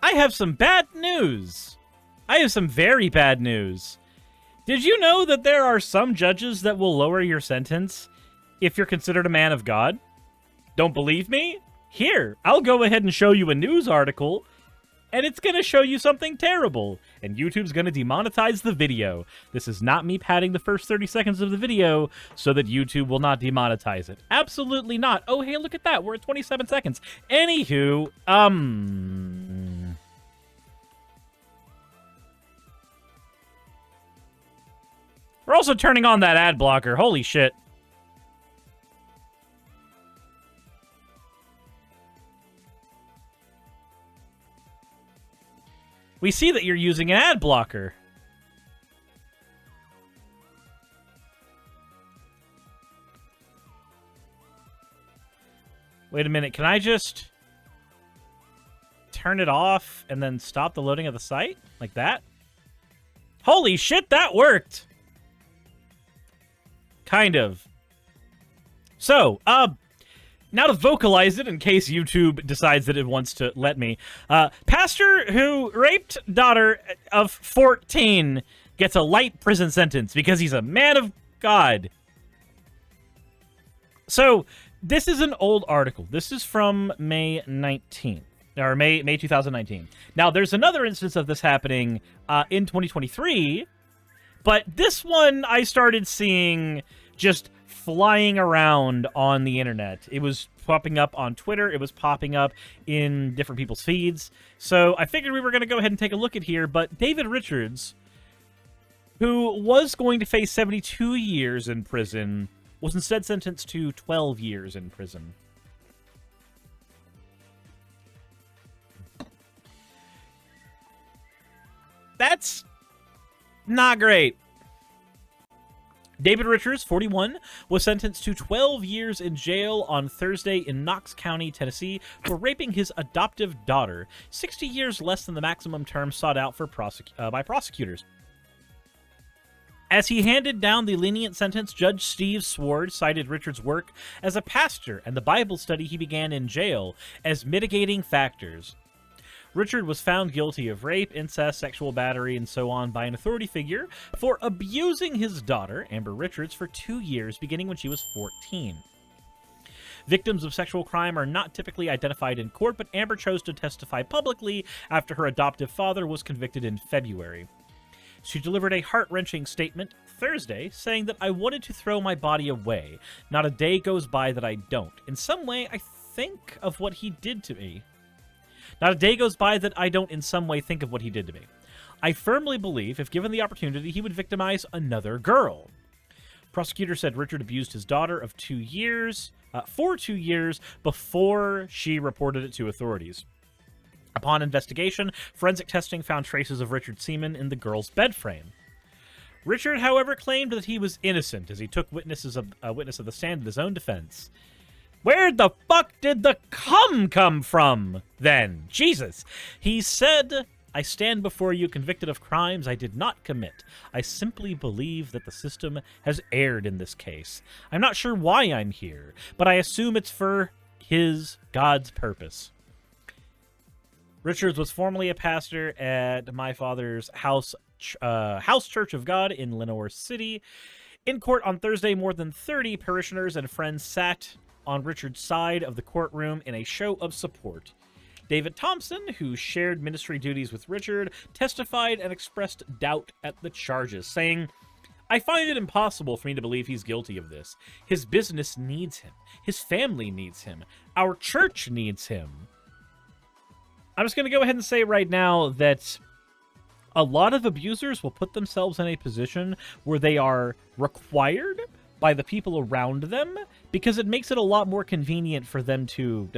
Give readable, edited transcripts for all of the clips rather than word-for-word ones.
I have some bad news. I have some very bad news. Did you know that there are some judges that will lower your sentence if you're considered a man of God? Don't believe me? Here, I'll go ahead and show you a news article, and it's going to show you something terrible, and YouTube's going to demonetize the video. This is not me padding the first 30 seconds of the video so that YouTube will not demonetize it. Absolutely not. Oh, hey, look at that. We're at 27 seconds. Anywho, we're also turning on that ad blocker. Holy shit. We see that you're using an ad blocker. Wait a minute, can I just turn it off and then stop the loading of the site? Like that? Holy shit, that worked! Kind of. So, now to vocalize it, in case YouTube decides that it wants to let me, pastor who raped daughter of 14 gets a light prison sentence because he's a man of God. So, this is an old article. This is from May 19th, or May 2019. Now, there's another instance of this happening in 2023, but this one I started seeing just flying around on the internet. It was popping up on Twitter. It was popping up in different people's feeds. So I figured we were going to go ahead and take a look at here. But David Richards, who was going to face 72 years in prison, was instead sentenced to 12 years in prison. That's not great. David Richards, 41, was sentenced to 12 years in jail on Thursday in Knox County, Tennessee, for raping his adoptive daughter, 60 years less than the maximum term sought out for by prosecutors. As he handed down the lenient sentence, Judge Steve Sward cited Richards' work as a pastor and the Bible study he began in jail as mitigating factors. Richard was found guilty of rape, incest, sexual battery, and so on by an authority figure for abusing his daughter, Amber Richards, for 2 years, beginning when she was 14. Victims of sexual crime are not typically identified in court, but Amber chose to testify publicly after her adoptive father was convicted in February. She delivered a heart-wrenching statement Thursday, saying that I wanted to throw my body away. Not a day goes by that I don't. In some way, I think of what he did to me. Not a day goes by that I don't in some way think of what he did to me. I firmly believe, if given the opportunity, he would victimize another girl. Prosecutor said Richard abused his daughter of 2 years, for 2 years before she reported it to authorities. Upon investigation, forensic testing found traces of Richard's semen in the girl's bed frame. Richard, however, claimed that he was innocent as he took witness of the stand in his own defense. Where the fuck did the cum come from, then? Jesus. He said, I stand before you convicted of crimes I did not commit. I simply believe that the system has erred in this case. I'm not sure why I'm here, but I assume it's for God's purpose. Richards was formerly a pastor at my father's House Church of God in Lenoir City. In court on Thursday, more than 30 parishioners and friends sat on Richard's side of the courtroom in a show of support. David Thompson, who shared ministry duties with Richard, testified and expressed doubt at the charges, saying, I find it impossible for me to believe he's guilty of this. His business needs him. His family needs him. Our church needs him. I'm just going to go ahead and say right now that a lot of abusers will put themselves in a position where they are required by the people around them, because it makes it a lot more convenient for them to,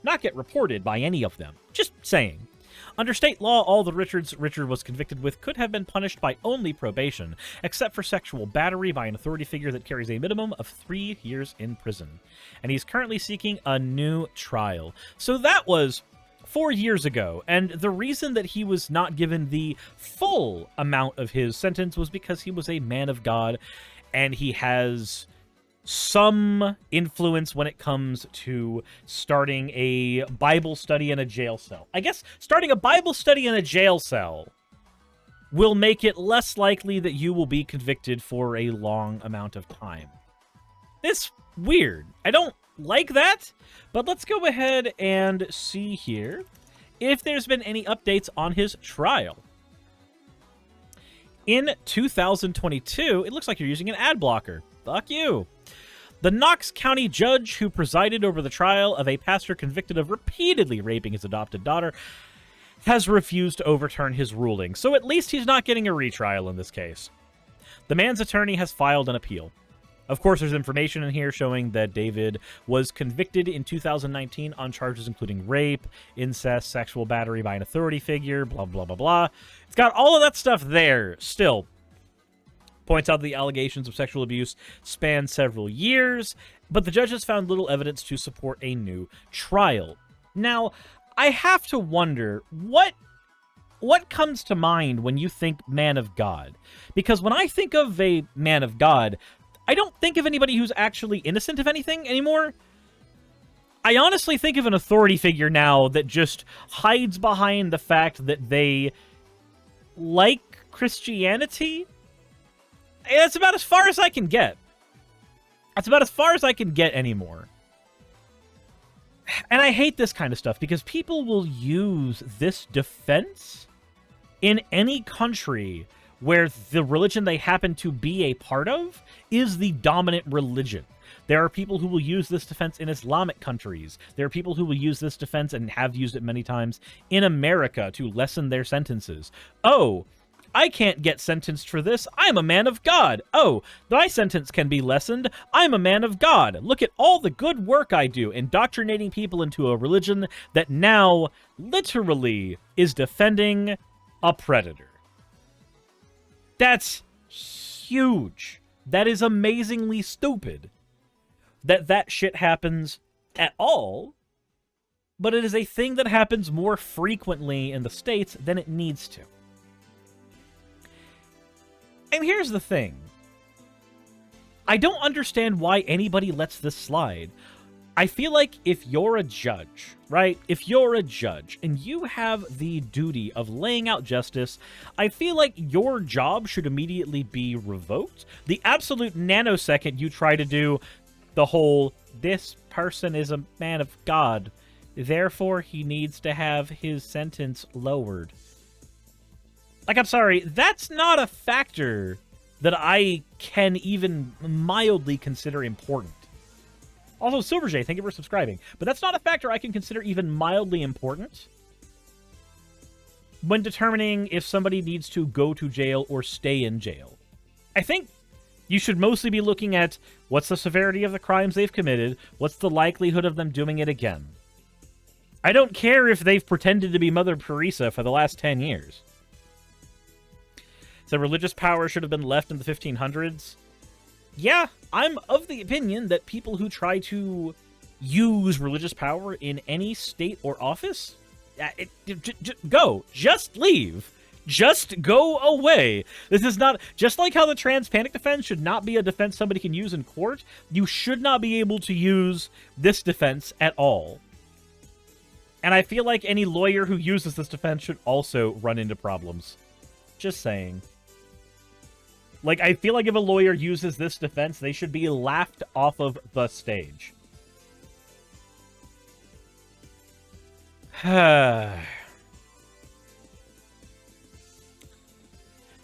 not get reported by any of them. Just saying. Under state law, all the Richard was convicted with could have been punished by only probation, except for sexual battery by an authority figure that carries a minimum of 3 years in prison. And he's currently seeking a new trial. So that was 4 years ago, and the reason that he was not given the full amount of his sentence was because he was a man of God, and he has some influence when it comes to starting a Bible study in a jail cell. I guess starting a Bible study in a jail cell will make it less likely that you will be convicted for a long amount of time. It's weird. I don't like that, but let's go ahead and see here if there's been any updates on his trial. In 2022, it looks like you're using an ad blocker. Fuck you. The Knox County judge who presided over the trial of a pastor convicted of repeatedly raping his adopted daughter has refused to overturn his ruling, so at least he's not getting a retrial in this case. The man's attorney has filed an appeal. Of course, there's information in here showing that David was convicted in 2019 on charges including rape, incest, sexual battery by an authority figure, blah, blah, blah, blah. It's got all of that stuff there. Still, points out the allegations of sexual abuse span several years, but the judge has found little evidence to support a new trial. Now, I have to wonder, what comes to mind when you think man of God? Because when I think of a man of God, I don't think of anybody who's actually innocent of anything anymore. I honestly think of an authority figure now that just hides behind the fact that they like Christianity. That's about as far as I can get. That's about as far as I can get anymore. And I hate this kind of stuff because people will use this defense in any country where the religion they happen to be a part of is the dominant religion. There are people who will use this defense in Islamic countries. There are people who will use this defense and have used it many times in America to lessen their sentences. Oh, I can't get sentenced for this. I'm a man of God. Oh, my sentence can be lessened. I'm a man of God. Look at all the good work I do, indoctrinating people into a religion that now literally is defending a predator. That's huge. That is amazingly stupid that shit happens at all, but it is a thing that happens more frequently in the States than it needs to. And here's the thing. I don't understand why anybody lets this slide. I feel like if you're a judge, right? If you're a judge and you have the duty of laying out justice, I feel like your job should immediately be revoked. The absolute nanosecond you try to do the whole, this person is a man of God, therefore he needs to have his sentence lowered. Like, I'm sorry, that's not a factor that I can even mildly consider important. Also, SilverJ, thank you for subscribing. But that's not a factor I can consider even mildly important when determining if somebody needs to go to jail or stay in jail. I think you should mostly be looking at what's the severity of the crimes they've committed, what's the likelihood of them doing it again. I don't care if they've pretended to be Mother Teresa for the last 10 years. So religious power should have been left in the 1500s. Yeah, I'm of the opinion that people who try to use religious power in any state or office, go. Just leave. Just go away. This is not... Just like how the trans panic defense should not be a defense somebody can use in court, you should not be able to use this defense at all. And I feel like any lawyer who uses this defense should also run into problems. Just saying. Like, I feel like if a lawyer uses this defense, they should be laughed off of the stage.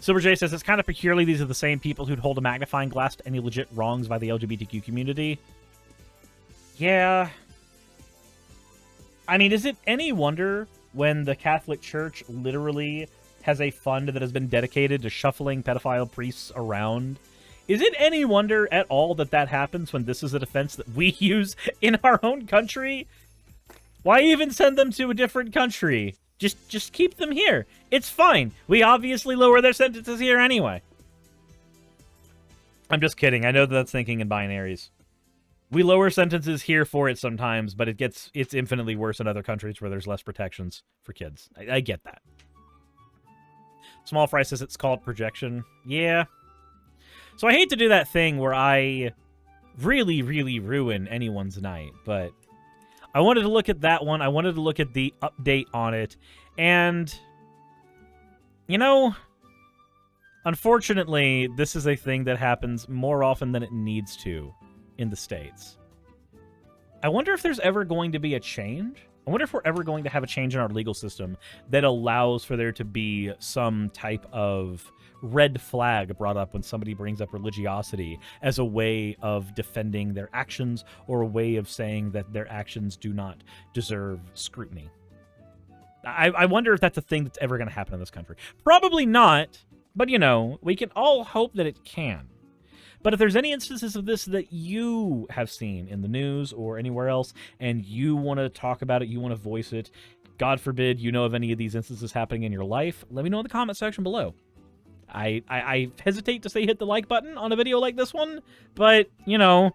Silver J says, it's kind of peculiar these are the same people who'd hold a magnifying glass to any legit wrongs by the LGBTQ community. Yeah. I mean, is it any wonder when the Catholic Church literally has a fund that has been dedicated to shuffling pedophile priests around? Is it any wonder at all that that happens when this is a defense that we use in our own country? Why even send them to a different country? Just keep them here. It's fine. We obviously lower their sentences here anyway. I'm just kidding. I know that's thinking in binaries. We lower sentences here for it sometimes, but it's infinitely worse in other countries where there's less protections for kids. I get that. Small Fry says it's called projection. Yeah. So I hate to do that thing where I really, really ruin anyone's night. But I wanted to look at that one. I wanted to look at the update on it. And, you know, unfortunately, this is a thing that happens more often than it needs to in the States. I wonder if there's ever going to be a change. I wonder if we're ever going to have a change in our legal system that allows for there to be some type of red flag brought up when somebody brings up religiosity as a way of defending their actions or a way of saying that their actions do not deserve scrutiny. I wonder if that's a thing that's ever going to happen in this country. Probably not, but, you know, we can all hope that it can. But if there's any instances of this that you have seen in the news or anywhere else, and you want to talk about it, you want to voice it, God forbid you know of any of these instances happening in your life, let me know in the comment section below. I hesitate to say hit the like button on a video like this one, but, you know,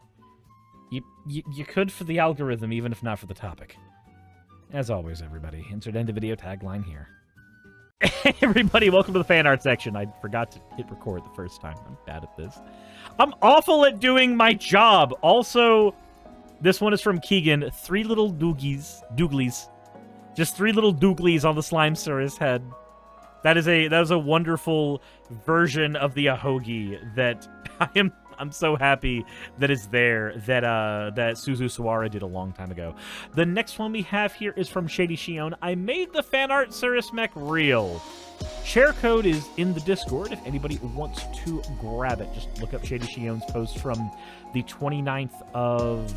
you could for the algorithm, even if not for the topic. As always, everybody, insert end of video tagline here. Hey, everybody, welcome to the fan art section. I forgot to hit record the first time. I'm bad at this. I'm awful at doing my job. Also, this one is from Keegan. 3 little dooglies. Just 3 little dooglies on the slime Suris head. That is a wonderful version of the ahogi that I'm so happy that is there, that Suzu Sawara did a long time ago. The next one we have here is from Shady Shion. I made the fan art Suris mech real. Share code is in the Discord if anybody wants to grab it. Just look up Shady Shion's post from the 29th of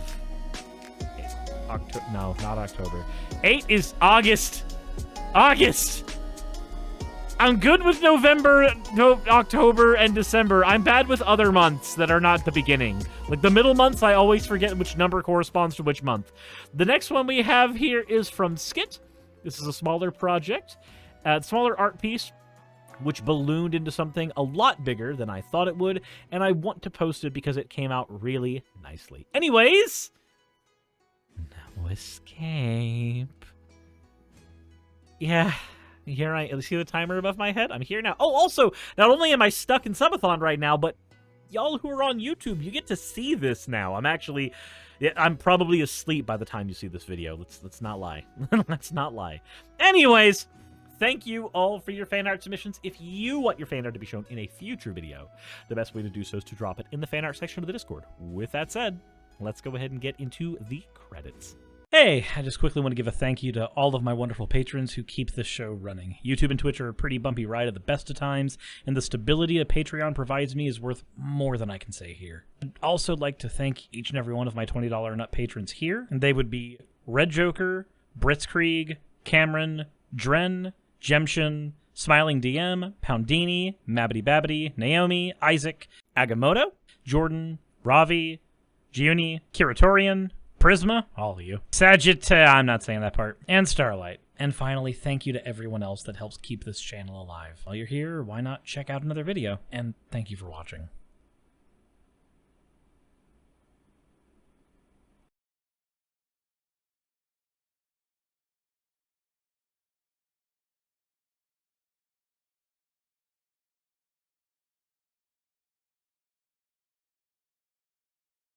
October. No, not October. 8 is August. August! I'm good with November, October, and December. I'm bad with other months that are not the beginning. Like the middle months, I always forget which number corresponds to which month. The next one we have here is from Skit. This is a smaller project, smaller art piece, which ballooned into something a lot bigger than I thought it would, and I want to post it because it came out really nicely. Anyways, no escape. Yeah. Here I see the timer above my head. I'm here now. Oh, also, not only am I stuck in subathon right now, but y'all who are on YouTube, you get to see this now. I'm probably asleep by the time you see this video. Let's not lie. Let's not lie. Anyways, thank you all for your fan art submissions. If you want your fan art to be shown in a future video, the best way to do so is to drop it in the fan art section of the Discord. With that said, let's go ahead and get into the credits. Hey, I just quickly want to give a thank you to all of my wonderful patrons who keep this show running. YouTube and Twitch are a pretty bumpy ride at the best of times, and the stability a Patreon provides me is worth more than I can say here. I'd also like to thank each and every one of my $20 and up patrons here, and they would be Red Joker, Britzkrieg, Cameron, Dren, Jemshin, Smiling DM, Poundini, Mabbity Babbity, Naomi, Isaac, Agamotto, Jordan, Ravi, Giuni, Kiratorian, Prisma, all of you. I'm not saying that part. And Starlight. And finally, thank you to everyone else that helps keep this channel alive. While you're here, why not check out another video? And thank you for watching.